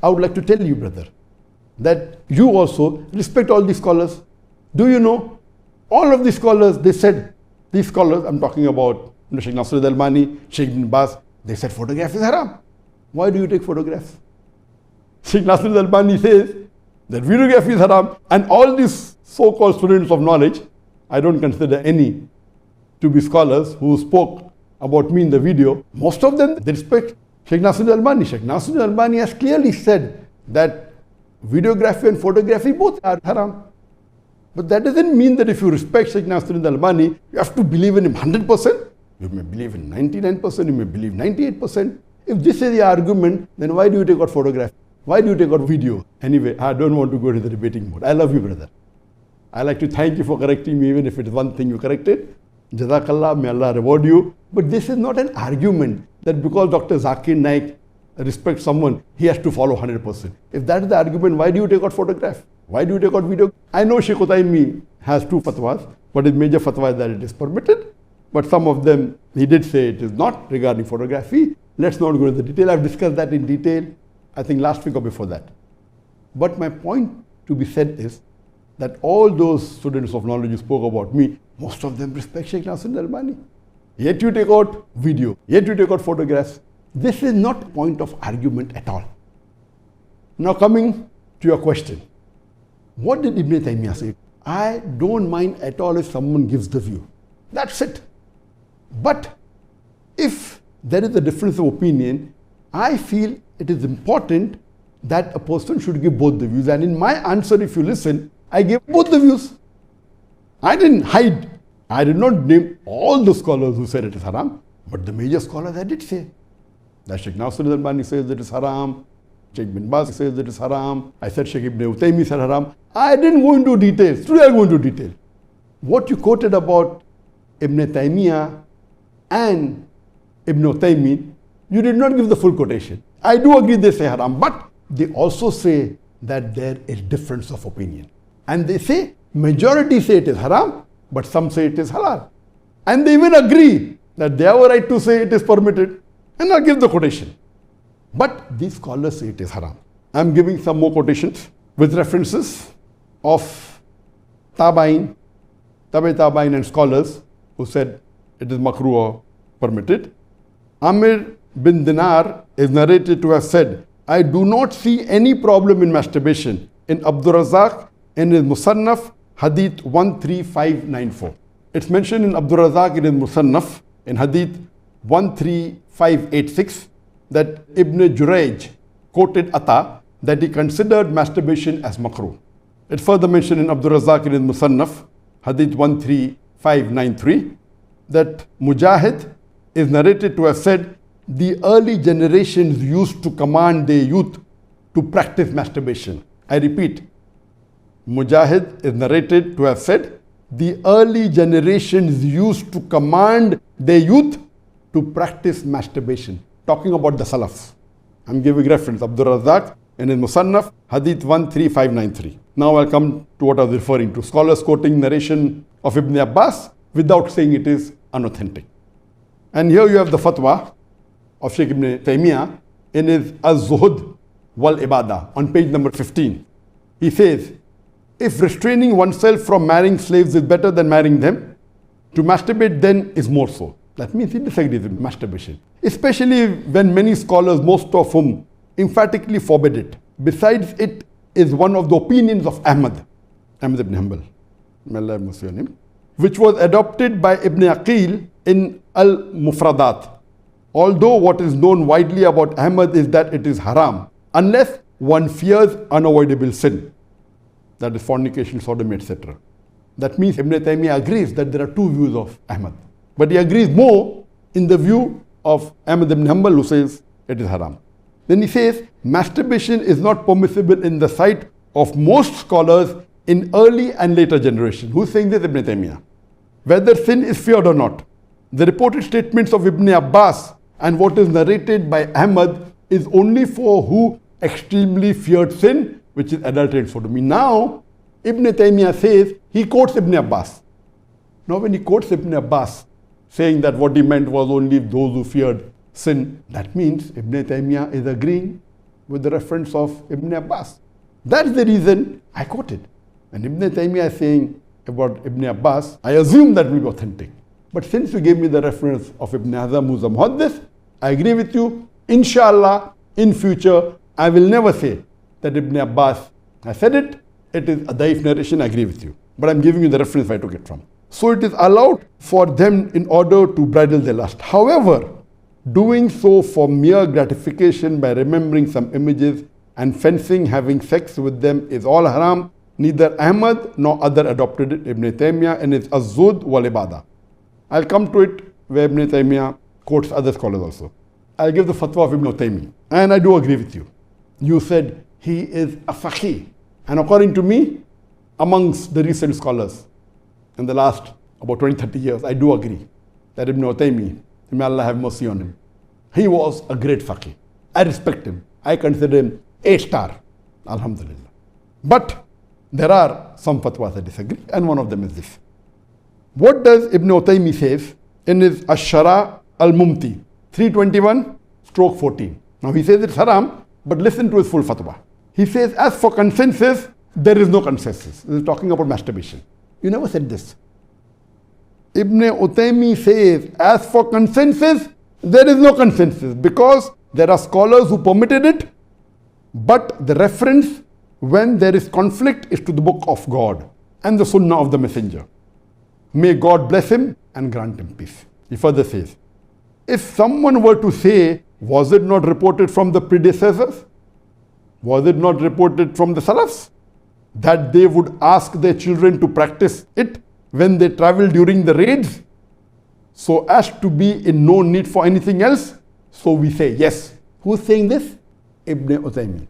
I would like to tell you, brother, that you also respect all these scholars. Do you know, all of these scholars, they said, these scholars, I'm talking about Sheikh Nasruddin Albani, Sheikh bin Baz, they said photograph is haram. Why do you take photographs? Sheikh Nasruddin Albani says that videography is haram, and all these so-called students of knowledge, I don't consider any to be scholars who spoke about me in the video. Most of them, they respect Sheikh Nasruddin Albani. Sheikh Nasruddin Albani has clearly said that videography and photography both are haram. But that doesn't mean that if you respect Sheikh Nasruddin Albani, you have to believe in him 100%. You may believe in 99%, you may believe 98%. If this is the argument, then why do you take out photograph? Why do you take out video? Anyway, I don't want to go to the debating mode. I love you, brother. I like to thank you for correcting me, even if it is one thing you corrected. Jazakallah, may Allah reward you. But this is not an argument that because Dr. Zakir Naik respects someone, he has to follow 100%. If that is the argument, why do you take out photograph? Why do you take out video? I know Sheikh Utaimi has two fatwas, but his major fatwa is that it is permitted. But some of them, he did say it is not regarding photography. Let's not go into the detail. I've discussed that in detail, I think last week or before that. But my point to be said is that all those students of knowledge who spoke about me, most of them respect Sheikh Nasruddin Albani. Yet you take out video, yet you take out photographs. This is not a point of argument at all. Now coming to your question. What did Ibn Taymiyyah say? I don't mind at all if someone gives the view. That's it. But if there is a difference of opinion, I feel it is important that a person should give both the views. And in my answer, if you listen, I gave both the views. I didn't hide. I did not name all the scholars who said it is haram, but the major scholars I did say. That Sheikh Nasruddin Albani says that it is haram. Sheikh bin Baz says that it is haram. I said Sheikh Ibn Utaimi said haram. I didn't go into details. Today I'll go into detail. What you quoted about Ibn Taymiyyah and Ibn Utaimi, you did not give the full quotation. I do agree they say haram, but they also say that there is difference of opinion. And they say, majority say it is haram, but some say it is halal. And they even agree that they have a right to say it is permitted. And I'll give the quotation. But these scholars say it is haram. I'm giving some more quotations with references of Tabain and scholars who said it is makruh or permitted. Amir bin Dinar is narrated to have said, I do not see any problem in masturbation in Abdur Razzaq in his Musannaf, Hadith 13594. It's mentioned in Abdur Razzaq in his Musannaf, in Hadith 13586, that Ibn Jurayj quoted Atta that he considered masturbation as makruh. It's further mentioned in Abdur Razzaq in his Musannaf, Hadith 13593, that Mujahid is narrated to have said, the early generations used to command their youth to practice masturbation. I repeat, Mujahid is narrated to have said, the early generations used to command their youth to practice masturbation. Talking about the Salaf. I'm giving reference, Abdur Razzaq in his Musannaf, Hadith 13593. Now I'll come to what I was referring to. Scholars quoting narration of Ibn Abbas without saying it is unauthentic. And here you have the fatwa of Sheikh Ibn Taymiyyah in his Az-Zuhud wal Ibadah on page number 15. He says, if restraining oneself from marrying slaves is better than marrying them, to masturbate then is more so. That means he disagrees with masturbation. Especially when many scholars, most of whom emphatically forbid it. Besides, it is one of the opinions of Ahmad ibn Hanbal, may Allah have mercy on him, which was adopted by Ibn Aqil in Al-Mufradat. Although what is known widely about Ahmad is that it is haram, unless one fears unavoidable sin, that is fornication, sodomy, etc. That means Ibn Taymiyyah agrees that there are two views of Ahmad. But he agrees more in the view of Ahmad ibn Hanbal, who says it is haram. Then he says, masturbation is not permissible in the sight of most scholars in early and later generation. Who's saying this? Ibn Taymiyyah. Whether sin is feared or not. The reported statements of Ibn Abbas and what is narrated by Ahmad is only for who extremely feared sin, which is adultery and sodomy. Now, Ibn Taymiyyah says, he quotes Ibn Abbas. Now when he quotes Ibn Abbas, saying that what he meant was only those who feared sin, that means Ibn Taymiyyah is agreeing with the reference of Ibn Abbas. That's the reason I quoted. And Ibn Taymiyyah is saying about Ibn Abbas, I assume that will be authentic. But since you gave me the reference of Ibn Hazm, who's a muhaddith, I agree with you. Inshallah, in future, I will never say that Ibn Abbas has said it. It is a daif narration, I agree with you. But I'm giving you the reference where I took it from. So it is allowed for them in order to bridle their lust. However, doing so for mere gratification by remembering some images and fencing having sex with them is all haram. Neither Ahmad nor other adopted it, Ibn Taymiyyah, and his Az-Zuhd wal Ibadah. I'll come to it where Ibn Taymiyyah quotes other scholars also. I'll give the fatwa of Ibn Taymiyyah. And I do agree with you. You said he is a faqih. And according to me, amongst the recent scholars in the last about 20-30 years, I do agree that Ibn Taymiyyah, may Allah have mercy on him, he was a great faqih. I respect him. I consider him a star. Alhamdulillah. But there are some fatwas that disagree, and one of them is this. What does Ibn Taymiyyah says in his Ash-Shara al-Mumti 321/14? Now he says it's haram, but listen to his full fatwa. He says, as for consensus, there is no consensus. This is talking about masturbation. You never said this. Ibn Taymiyyah says, as for consensus, there is no consensus because there are scholars who permitted it, but the reference when there is conflict is to the book of God and the sunnah of the messenger. May God bless him and grant him peace. He further says, if someone were to say, was it not reported from the predecessors? Was it not reported from the Salafs that they would ask their children to practice it when they travel during the raids so as to be in no need for anything else? So we say yes. Who's saying this? Ibn Taymiyyah.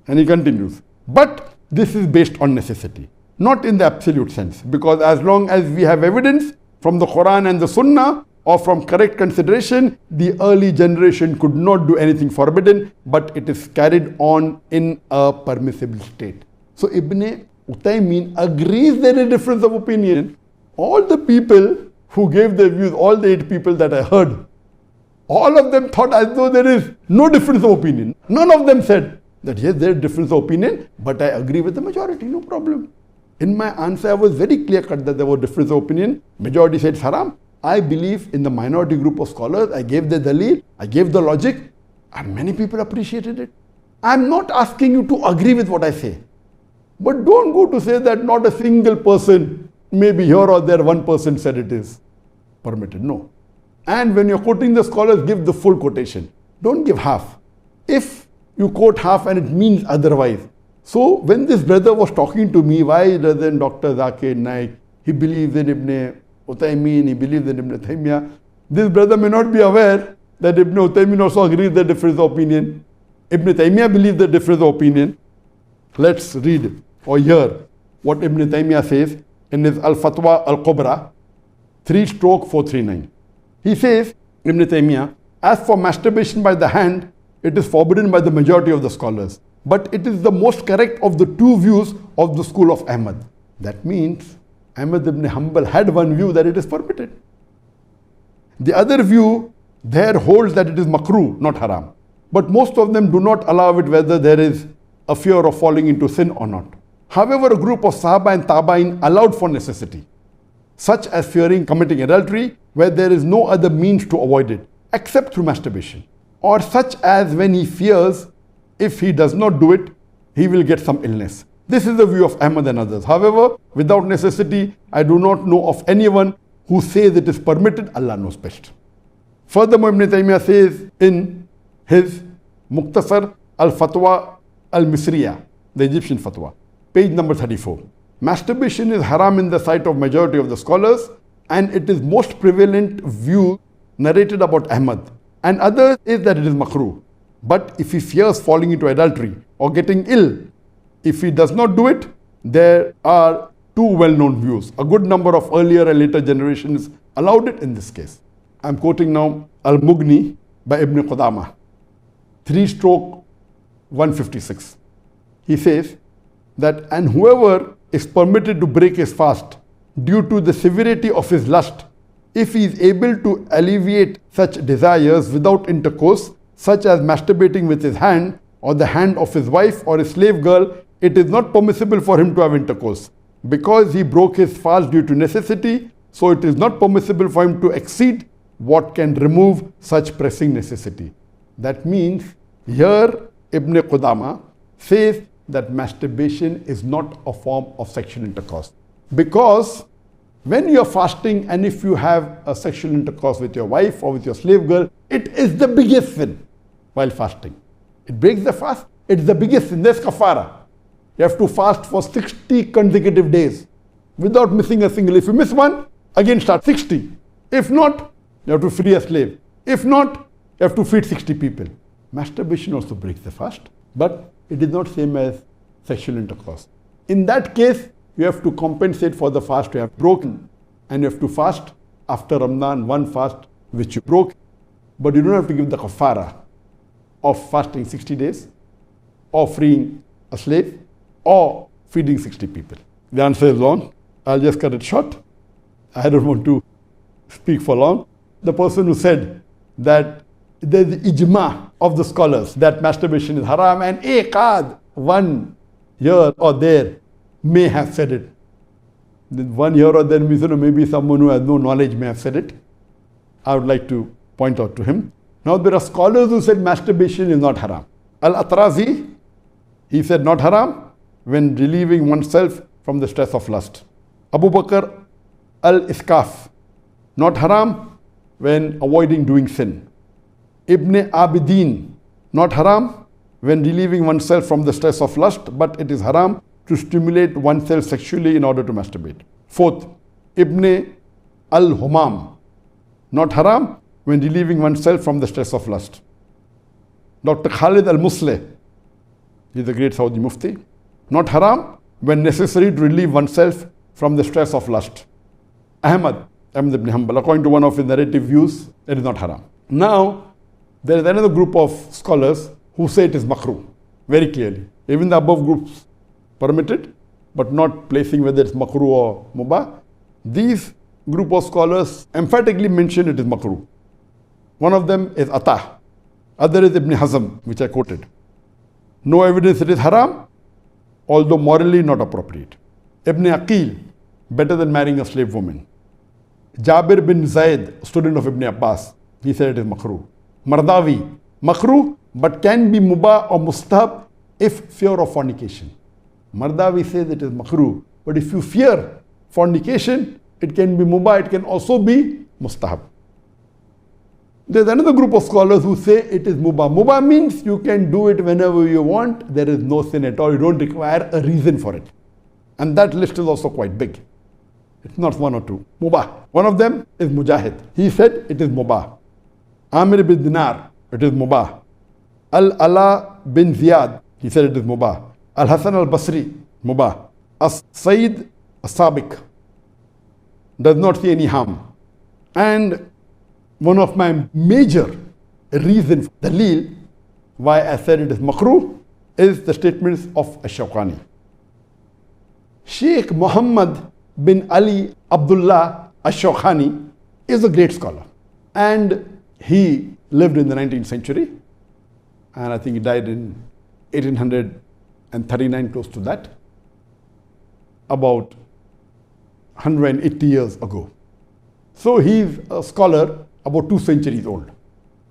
And he continues, but this is based on necessity, not in the absolute sense, because as long as we have evidence from the Quran and the Sunnah or from correct consideration, the early generation could not do anything forbidden, but it is carried on in a permissible state. So Ibn Taymiyyah agrees there is a difference of opinion. All the people who gave their views, all the 8 people that I heard, all of them thought as though there is no difference of opinion. None of them said that yes, there is difference of opinion, but I agree with the majority, no problem. In my answer, I was very clear cut that there was difference of opinion. Majority said it's haram. I believe in the minority group of scholars. I gave the dalil, I gave the logic, and many people appreciated it. I'm not asking you to agree with what I say. But don't go to say that not a single person, maybe here or there, one person said it is permitted. No. And when you're quoting the scholars, give the full quotation. Don't give half. If you quote half and it means otherwise. So when this brother was talking to me, why doesn't Dr. Zakir Naik, he believes in Ibn Taymiyyah, he believes in Ibn Taymiyyah. This brother may not be aware that Ibn Taymiyyah also agrees the difference of opinion. Ibn Taymiyyah believes the difference of opinion. Let's read or hear what Ibn Taymiyyah says in his Al-Fatwa Al-Kubra 3/439. He says, Ibn Taymiyyah, as for masturbation by the hand, it is forbidden by the majority of the scholars. But it is the most correct of the 2 views of the school of Ahmad. That means Ahmad ibn Hanbal had one view that it is permitted. The other view there holds that it is makruh, not haram. But most of them do not allow it whether there is a fear of falling into sin or not. However, a group of Sahaba and Tabain allowed for necessity, such as fearing committing adultery, where there is no other means to avoid it, except through masturbation. Or such as when he fears, if he does not do it, he will get some illness. This is the view of Ahmad and others. However, without necessity, I do not know of anyone who says it is permitted. Allah knows best. Furthermore, Ibn Taymiyyah says in his Muqtasar Al-Fatwa Al-Misriya, the Egyptian fatwa, page number 34. Masturbation is haram in the sight of majority of the scholars, and it is most prevalent view narrated about Ahmad. And others is that it is makruh. But if he fears falling into adultery or getting ill, if he does not do it, there are 2 well-known views. A good number of earlier and later generations allowed it in this case. I'm quoting now Al-Mughni by Ibn Qudama, 3/156. He says that, and whoever is permitted to break his fast due to the severity of his lust, if he is able to alleviate such desires without intercourse, such as masturbating with his hand, or the hand of his wife or his slave girl, it is not permissible for him to have intercourse. Because he broke his fast due to necessity, so it is not permissible for him to exceed what can remove such pressing necessity. That means here Ibn Qudama says that masturbation is not a form of sexual intercourse. Because when you are fasting and if you have a sexual intercourse with your wife or with your slave girl, it is the biggest sin while fasting. It breaks the fast, it's the biggest sin. There's kafara. You have to fast for 60 consecutive days without missing a single. If you miss one, again start 60. If not, you have to free a slave. If not, you have to feed 60 people. Masturbation also breaks the fast, but it is not same as sexual intercourse. In that case, you have to compensate for the fast you have broken, and you have to fast after Ramadan, one fast which you broke, but you don't have to give the kafara of fasting 60 days, or freeing a slave, or feeding 60 people. The answer is long. I'll just cut it short. I don't want to speak for long. The person who said that there's the ijma of the scholars that masturbation is haram, and ekad, one here or there, may have said it. One here or there means, maybe someone who has no knowledge may have said it. I would like to point out to him. Now there are scholars who said masturbation is not haram. Al-Atrazi, he said not haram when relieving oneself from the stress of lust. Abu Bakr al-Iskaf, not haram when avoiding doing sin. Ibn Abidin, not haram when relieving oneself from the stress of lust, but it is haram to stimulate oneself sexually in order to masturbate. Fourth, Ibn al-Humam, not haram when relieving oneself from the stress of lust. Dr. Khalid al-Musleh, he is a great Saudi Mufti, not haram when necessary to relieve oneself from the stress of lust. Ahmad ibn Hanbal, according to one of his narrative views, it is not haram. Now, there is another group of scholars who say it is makruh, very clearly. Even the above groups permitted, but not placing whether it's makruh or mubah. These group of scholars emphatically mention it is makruh. One of them is Atah, other is Ibn Hazm, which I quoted. No evidence it is haram, although morally not appropriate. Ibn Aqil, better than marrying a slave woman. Jabir bin Zayd, student of Ibn Abbas, he said it is makruh. Mardawi, makruh, but can be mubah or mustahab if fear of fornication. Mardawi says it is makruh, but if you fear fornication, it can be mubah, it can also be mustahab. There's another group of scholars who say it is mubah. Mubah means you can do it whenever you want, there is no sin at all, you don't require a reason for it. And that list is also quite big. It's not one or two. Mubah. One of them is Mujahid. He said it is mubah. Amir bin Dinar, it is mubah. Al-Ala bin Ziyad, he said it is mubah. Al-Hasan al-Basri, mubah. As-Sayyid as-Sabiq does not see any harm. And one of my major reasons, dalil, why I said it is makruh, is the statements of Ash-Shawqani. Sheikh Muhammad bin Ali Abdullah Ash-Shawqani is a great scholar. And he lived in the 19th century. And I think he died in 1839, close to that. About 180 years ago. So he's a scholar about 2 centuries old.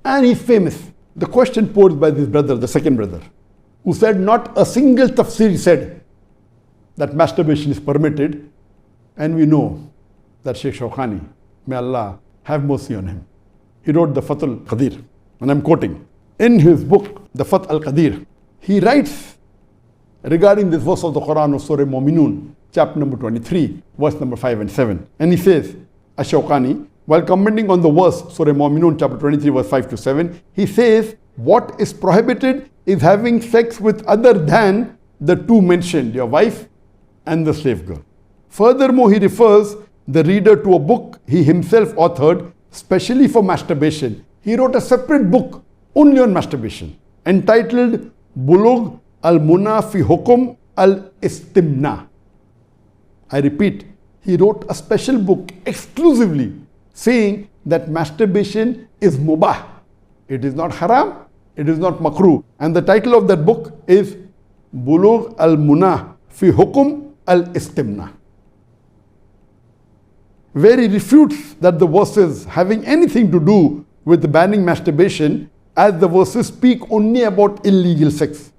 And he's famous. The question posed by this brother, the second brother, who said not a single tafsir said that masturbation is permitted. And we know that Sheikh Shawqani, may Allah have mercy on him, he wrote the Fath al-Qadir. And I'm quoting. In his book, the Fath al-Qadir, he writes regarding this verse of the Quran of Surah Mu'minun, chapter number 23, verse number 5 and 7. And he says, Ash-Shawqani, while commenting on the verse, Surah Mu'minun, chapter 23, verse 5 to 7, he says, what is prohibited is having sex with other than the two mentioned, your wife and the slave girl. Furthermore, he refers the reader to a book he himself authored specially for masturbation. He wrote a separate book only on masturbation, entitled Bulugh al-Muna fi Hukum al-Istimna. I repeat, he wrote a special book exclusively saying that masturbation is mubah. It is not haram, It is not makruh. And the title of that book is Bulugh al-Munah fi Hukum al-Istimna, where he refutes that the verses having anything to do with banning masturbation, as the verses speak only about illegal sex.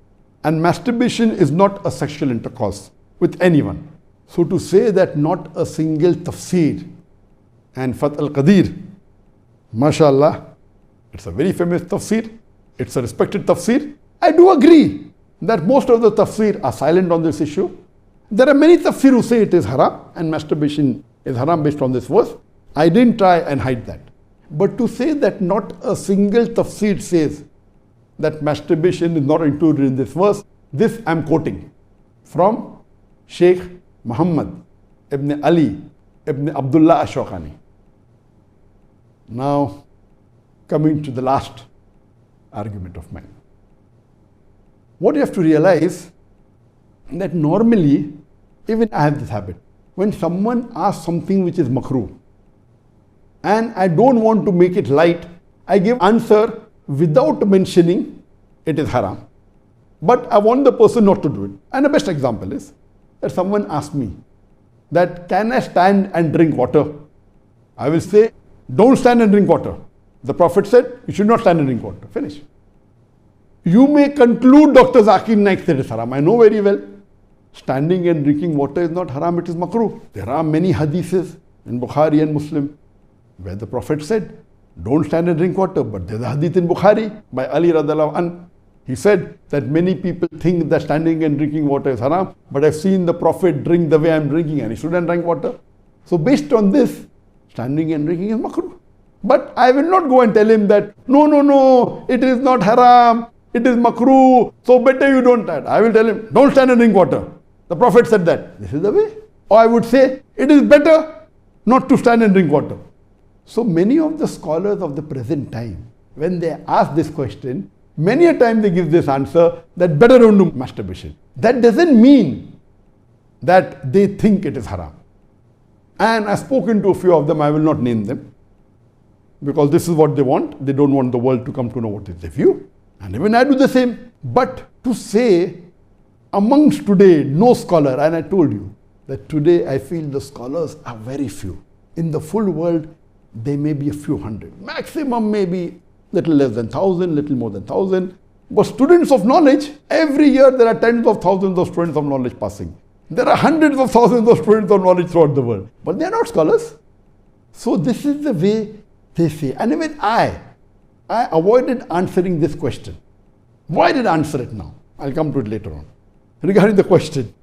And masturbation is not a sexual intercourse with anyone. So to say that not a single tafsir, and Fath al-Qadir, mashallah, it's a very famous tafsir, it's a respected tafsir. I do agree that most of the tafsir are silent on this issue. There are many tafsir who say it is haram and masturbation is haram based on this verse. I didn't try and hide that. But to say that not a single tafsir says that masturbation is not included in this verse, this I am quoting from Sheikh Muhammad ibn Ali ibn Abdullah Ashokani. Now, coming to the last argument of mine. What you have to realize that normally, even I have this habit, when someone asks something which is makruh, and I don't want to make it light, I give answer without mentioning it is haram. But I want the person not to do it. And the best example is that someone asks me that can I stand and drink water? I will say, don't stand and drink water. The Prophet said, you should not stand and drink water. Finish. You may conclude Dr. Zakir Naik said it is haram. I know very well. Standing and drinking water is not haram, it is makruh. There are many hadiths in Bukhari and Muslim where the Prophet said, don't stand and drink water. But there's a hadith in Bukhari by Ali radhiallahu anhu. He said that many people think that standing and drinking water is haram, but I've seen the Prophet drink the way I'm drinking and he shouldn't drink water. So based on this, standing and drinking is makruh. But I will not go and tell him that, no, it is not haram, it is makruh, so better you don't stand. I will tell him, don't stand and drink water. The Prophet said that. This is the way. Or I would say, it is better not to stand and drink water. So many of the scholars of the present time, when they ask this question, many a time they give this answer that better don't do masturbation. That doesn't mean that they think it is haram. And I've spoken to a few of them, I will not name them, because this is what they want. They don't want the world to come to know what is their view. And even I do the same. But to say amongst today no scholar, and I told you that today I feel the scholars are very few. In the full world, there may be a few hundred. Maximum maybe little less than 1,000, little more than 1,000. But students of knowledge, every year there are tens of thousands of students of knowledge passing. There are hundreds of thousands of students of knowledge throughout the world. But they are not scholars. So this is the way they say. And even I avoided answering this question. Why did I answer it now? I'll come to it later on. Regarding the question,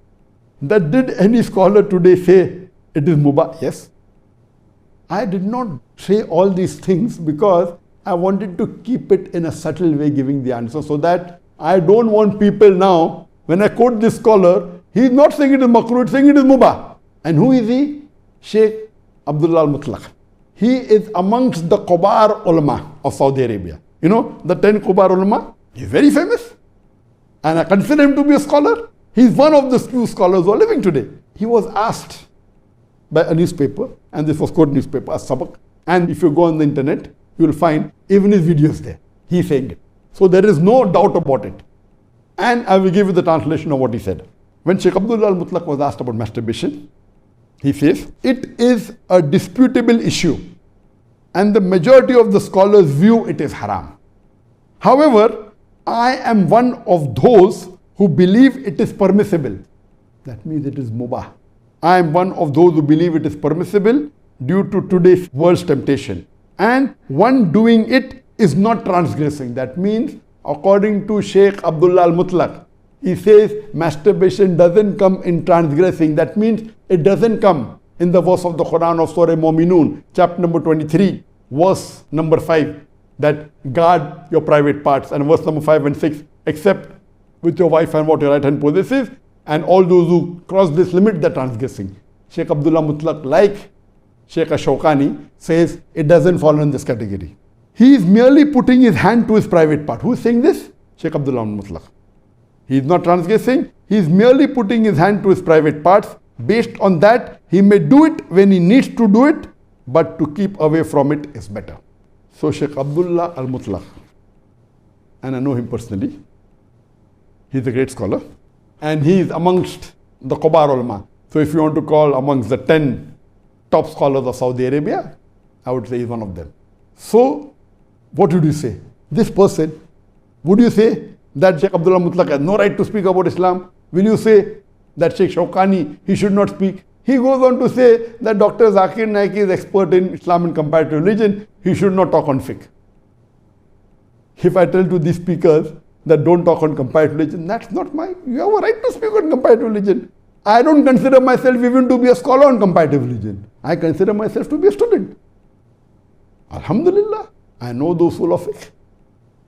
that did any scholar today say it is mubah? Yes. I did not say all these things because I wanted to keep it in a subtle way giving the answer, so that I don't want people now, when I quote this scholar, he is not saying it is makruh, he's saying it is mubah. And who is he? Sheikh Abdullah al-Mutlaq. He is amongst the Qubar ulama of Saudi Arabia. You know, the 10 Qubar ulama? He's very famous. And I consider him to be a scholar. He's one of the few scholars who are living today. He was asked by a newspaper, and this was quote newspaper, As-Sabaq. And if you go on the internet, you will find even his videos there. He's saying it. So there is no doubt about it. And I will give you the translation of what he said. When Sheikh Abdullah al-Mutlaq was asked about masturbation, he says, it is a disputable issue and the majority of the scholars view it as haram. However, I am one of those who believe it is permissible. That means it is mubah. I am one of those who believe it is permissible due to today's world's temptation. And one doing it is not transgressing. That means, according to Sheikh Abdullah al-Mutlaq, he says masturbation doesn't come in transgressing. That means it doesn't come in the verse of the Quran of Surah Mu'minun, chapter number 23, verse number 5, that guard your private parts, and verse number 5 and 6, except with your wife and what your right hand possesses, and all those who cross this limit, they're transgressing. Sheikh Abdullah Mutlaq, like Sheikh Ashokani, says it doesn't fall in this category. He is merely putting his hand to his private part. Who is saying this? Sheikh Abdullah Mutlaq. He is not transgressing. He is merely putting his hand to his private parts. Based on that, he may do it when he needs to do it, but to keep away from it is better. So Sheikh Abdullah al-Mutlaq and I know him personally. He's a great scholar, and he is amongst the Kobar ulama. So if you want to call amongst the 10 top scholars of Saudi Arabia, I would say he's one of them. So what would you say? This person, would you say that Sheikh Abdullah Mutlaq has no right to speak about Islam? Will you say that Sheikh Shawkani, he should not speak? He goes on to say that Dr. Zakir Naik is expert in Islam and comparative religion, he should not talk on fiqh. If I tell to these speakers that don't talk on comparative religion, that's not my, you have a right to speak on comparative religion. I don't consider myself even to be a scholar on comparative religion. I consider myself to be a student. Alhamdulillah, I know the usul of fiqh.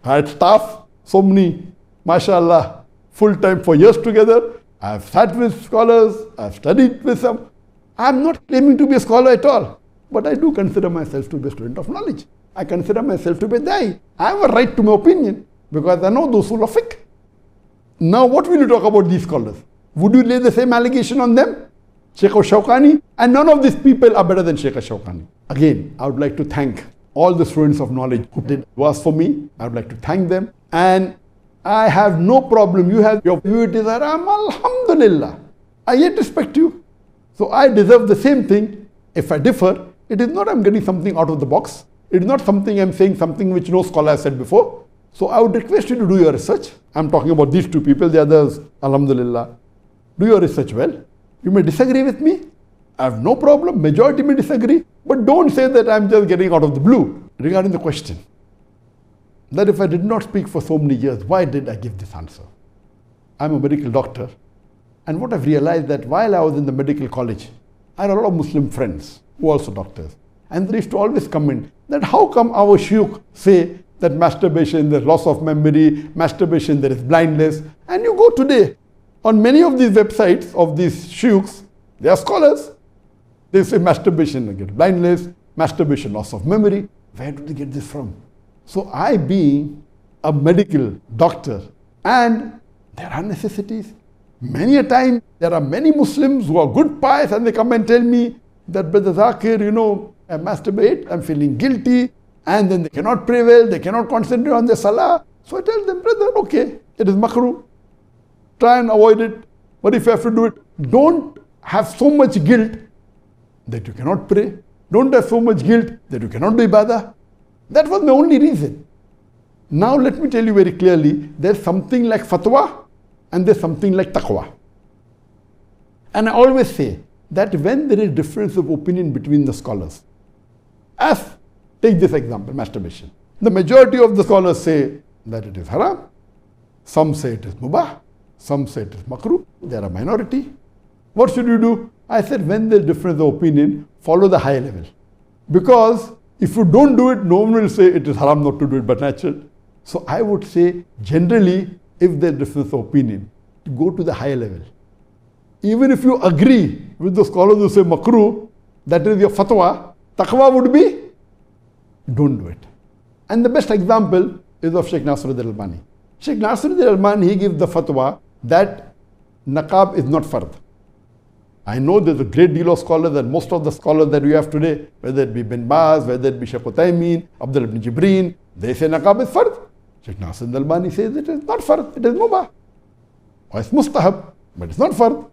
I had staff, so many, mashallah, full time for years together. I've sat with scholars, I've studied with some. I'm not claiming to be a scholar at all, but I do consider myself to be a student of knowledge. I consider myself to be a da'i. I have a right to my opinion because I know the usul of fiqh. Now what will you talk about these scholars? Would you lay the same allegation on them? Sheikh Shawkani? And none of these people are better than Sheikh Shawkani. Again, I would like to thank all the students of knowledge who did was for me. I would like to thank them. And I have no problem. You have your view, it is haram. Alhamdulillah. I yet respect you. So I deserve the same thing. If I differ, it is not I'm getting something out of the box. It is not something I'm saying something which no scholar has said before. So I would request you to do your research. I'm talking about these two people, the others, alhamdulillah. Do your research well. You may disagree with me. I have no problem. Majority may disagree. But don't say that I'm just getting out of the blue. Regarding the question, that if I did not speak for so many years, why did I give this answer? I'm a medical doctor. And what I've realized that while I was in the medical college, I had a lot of Muslim friends who are also doctors. And they used to always comment that how come our shuyukh say that masturbation, there's loss of memory, masturbation, there is blindness. And you go today on many of these websites of these shuyukhs, they are scholars. They say masturbation, get blindness, masturbation, loss of memory. Where do they get this from? So I being a medical doctor, and there are necessities. Many a time, there are many Muslims who are good pious and they come and tell me that, Brother Zakir, I masturbate, I'm feeling guilty, and then they cannot pray well, they cannot concentrate on their salah. So I tell them, brother, okay, it is makruh. Try and avoid it. But if you have to do it, don't have so much guilt that you cannot pray. Don't have so much guilt that you cannot do ibadah. That was my only reason. Now let me tell you very clearly, there's something like fatwa and there's something like taqwa. And I always say that when there is difference of opinion between the scholars, as take this example, masturbation. The majority of the scholars say that it is haram. Some say it is mubah. Some say it is makruh. They are a minority. What should you do? I said when there is difference of opinion, follow the higher level. Because if you don't do it, no one will say it is haram not to do it, but natural. So I would say generally, if there is difference of opinion, go to the higher level. Even if you agree with the scholars who say makruh, that is your fatwa, taqwa would be, don't do it. And the best example is of Sheikh Nasiruddin Albani. Sheikh Nasiruddin Albani, he gives the fatwa that niqab is not fard. I know there's a great deal of scholars, and most of the scholars that we have today, whether it be Bin Baz, whether it be Shaykh Uthaymeen, Abdul ibn Jibreen, they say niqab is fard. Sheikh Nasiruddin Albani says it is not fard, it is mubah. Or it's mustahab, but it's not fard.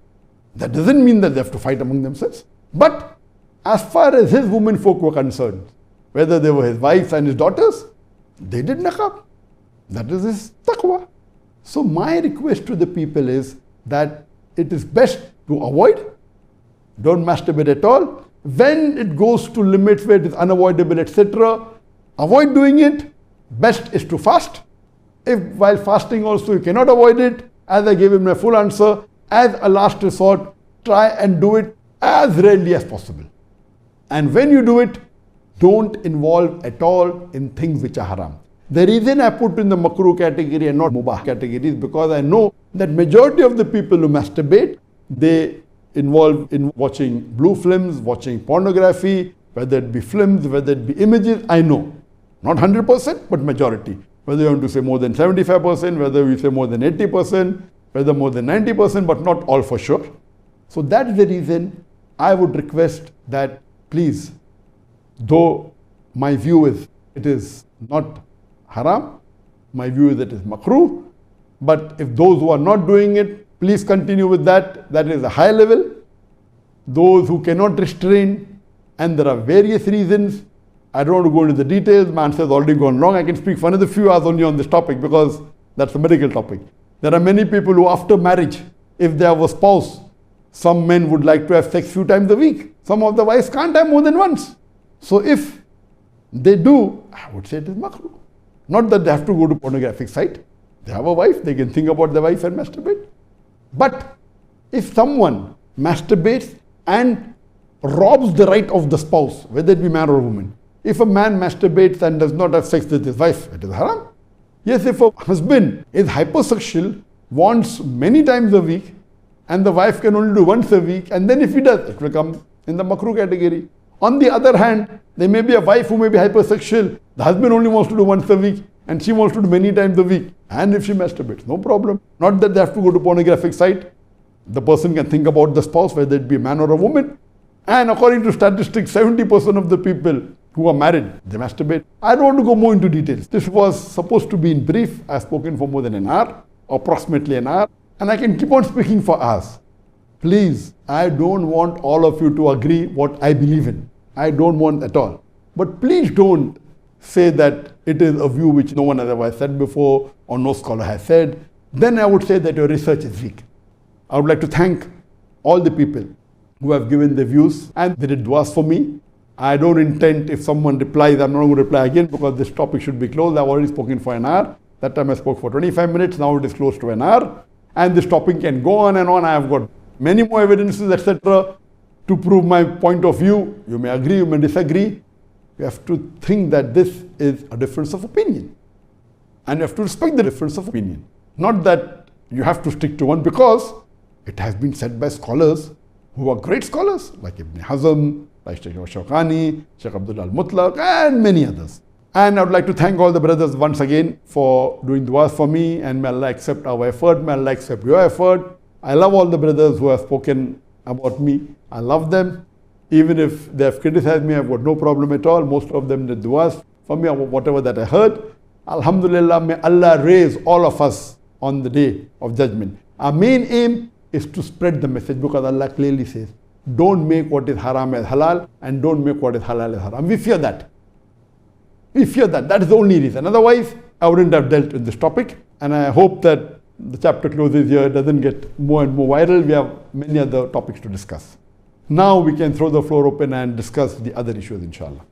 That doesn't mean that they have to fight among themselves. But as far as his women folk were concerned, whether they were his wives and his daughters, they did niqab. That is his taqwa. So my request to the people is that it is best to avoid. Don't masturbate at all. When it goes to limits where it is unavoidable, etc., avoid doing it. Best is to fast. If while fasting also you cannot avoid it, as I gave him a full answer, as a last resort, try and do it as rarely as possible. And when you do it, don't involve at all in things which are haram. The reason I put in the makruh category and not mubah category is because I know that majority of the people who masturbate, they involve in watching blue films, watching pornography, whether it be films, whether it be images, I know. Not 100%, but majority. Whether you want to say more than 75%, whether we say more than 80%, whether more than 90%, but not all for sure. So that is the reason I would request that please, though my view is it is not haram, my view is that it is makruh. But if those who are not doing it, please continue with that. That is a high level. Those who cannot restrain, and there are various reasons. I don't want to go into the details. My answer has already gone long. I can speak for another few hours only on this topic because that's a medical topic. There are many people who after marriage, if they have a spouse, some men would like to have sex few times a week. Some of the wives can't have more than once. So if they do, I would say it is makruh. Not that they have to go to pornographic site. They have a wife, they can think about their wife and masturbate. But if someone masturbates and robs the right of the spouse, whether it be man or woman, if a man masturbates and does not have sex with his wife, it is haram. Yes, if a husband is hypersexual, wants many times a week, and the wife can only do once a week, and then if he does, it will come in the makruh category. On the other hand, there may be a wife who may be hypersexual, the husband only wants to do once a week, and she wants to do many times a week, and if she masturbates, no problem. Not that they have to go to pornographic site. The person can think about the spouse, whether it be a man or a woman. And according to statistics, 70% of the people who are married, they masturbate. I don't want to go more into details. This was supposed to be in brief. I've spoken for more than an hour, approximately an hour, and I can keep on speaking for hours. Please, I don't want all of you to agree what I believe in. I don't want at all. But please don't say that it is a view which no one has ever said before or no scholar has said. Then I would say that your research is weak. I would like to thank all the people who have given their views and they did duas for me. I don't intend, if someone replies, I'm not going to reply again because this topic should be closed. I've already spoken for an hour. That time I spoke for 25 minutes. Now it is close to an hour. And this topic can go on and on. I have got many more evidences, etc. to prove my point of view. You may agree, you may disagree. You have to think that this is a difference of opinion. And you have to respect the difference of opinion. Not that you have to stick to one, because it has been said by scholars who are great scholars, like Ibn Hazm, like Sheikh Shawkani, Sheikh Abdullah al-Mutlaq, and many others. And I would like to thank all the brothers once again for doing du'as for me, and may Allah accept our effort, may Allah accept your effort. I love all the brothers who have spoken about me. I love them. Even if they have criticized me, I've got no problem at all. Most of them did du'as for me, or whatever that I heard. Alhamdulillah, may Allah raise all of us on the day of judgment. Our main aim is to spread the message, because Allah clearly says, don't make what is haram as halal, and don't make what is halal as haram. We fear that. We fear that. That is the only reason. Otherwise, I wouldn't have dealt with this topic. And I hope that the chapter closes here, doesn't get more and more viral. We have many other topics to discuss. Now we can throw the floor open and discuss the other issues, inshallah.